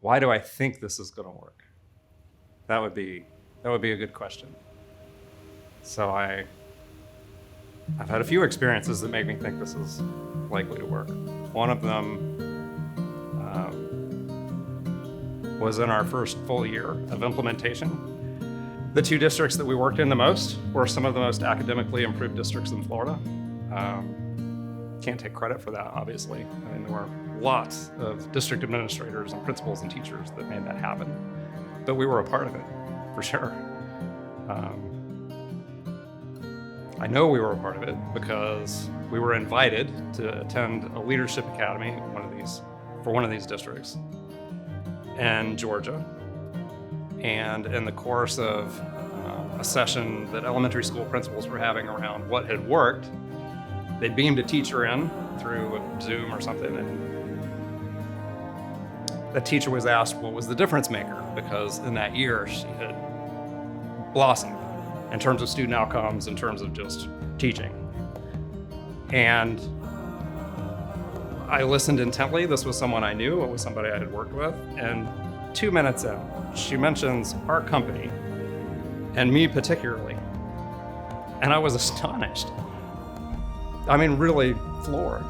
why do I think this is going to work? That would be a good question. So I've had a few experiences that make me think this is likely to work. One of them was in our first full year of implementation. The 2 districts that we worked in the most were some of the most academically improved districts in Florida. Can't take credit for that, obviously. I mean, there were lots of district administrators and principals and teachers that made that happen, but we were a part of it, for sure. I know we were a part of it because we were invited to attend a leadership academy for one of these districts in Georgia. And in the course of a session that elementary school principals were having around what had worked, they beamed a teacher in through Zoom or something, and the teacher was asked what was the difference maker, because in that year she had blossomed in terms of student outcomes, in terms of just teaching. And I listened intently. This was someone I knew. It was somebody I had worked with. And 2 minutes in, she mentions our company and me particularly. And I was astonished. I mean, really floored.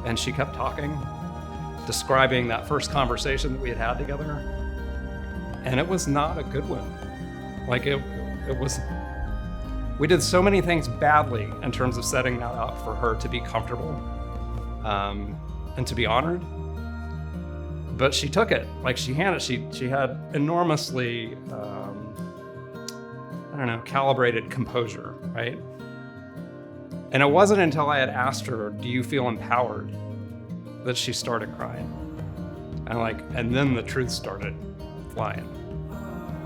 And she kept talking, describing that first conversation that we had had together. And it was not a good one. Like it was, we did so many things badly in terms of setting that up for her to be comfortable and to be honored. But she took it, like she had enormously, calibrated composure, right? And it wasn't until I had asked her, do you feel empowered, that she started crying. And then the truth started flying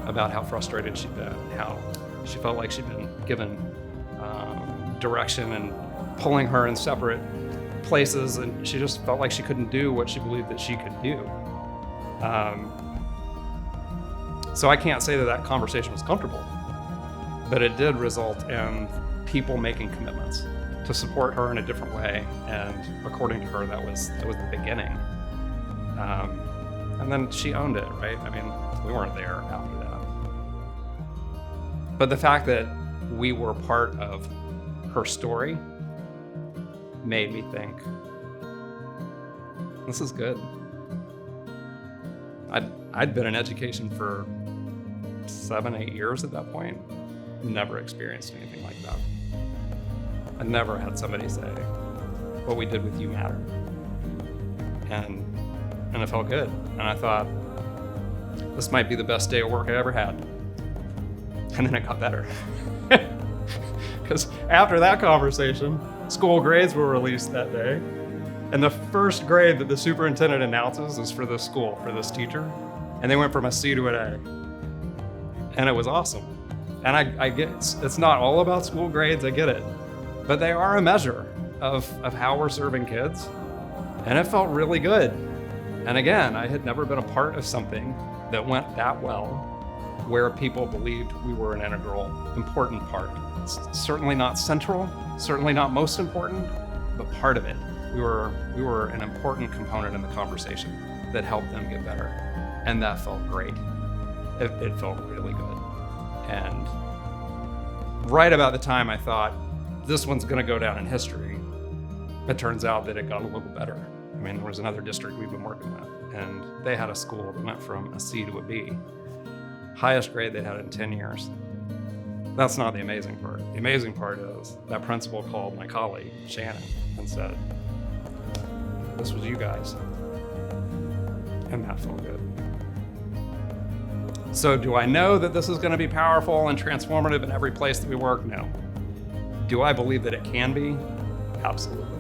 about how frustrated she'd been, how she felt like she'd been given direction and pulling her in separate places, and she just felt like she couldn't do what she believed that she could do. So I can't say that conversation was comfortable, but it did result in people making commitments to support her in a different way, and according to her, that was the beginning. And then she owned it, right? I mean, we weren't there after that. But the fact that we were part of her story made me think, this is good. I'd been in education for 7-8 years at that point. Never experienced anything like that. I never had somebody say, what we did with you mattered. And it felt good. And I thought, this might be the best day of work I ever had. And then it got better. Because after that conversation, school grades were released that day. And the first grade that the superintendent announces is for this school, for this teacher. And they went from a C to an A. And it was awesome. And I get, it's not all about school grades, I get it. But they are a measure of how we're serving kids. And it felt really good. And again, I had never been a part of something that went that well, where people believed we were an integral, important part. It's certainly not central, certainly not most important, but part of it. We were an important component in the conversation that helped them get better. And that felt great. It felt really good. And right about the time I thought, this one's gonna go down in history, it turns out that it got a little better. I mean, there was another district we've been working with, and they had a school that went from a C to a B. Highest grade they had in 10 years. That's not the amazing part. The amazing part is that principal called my colleague, Shannon, and said, this was you guys. And that felt good. So do I know that this is going to be powerful and transformative in every place that we work? No. Do I believe that it can be? Absolutely.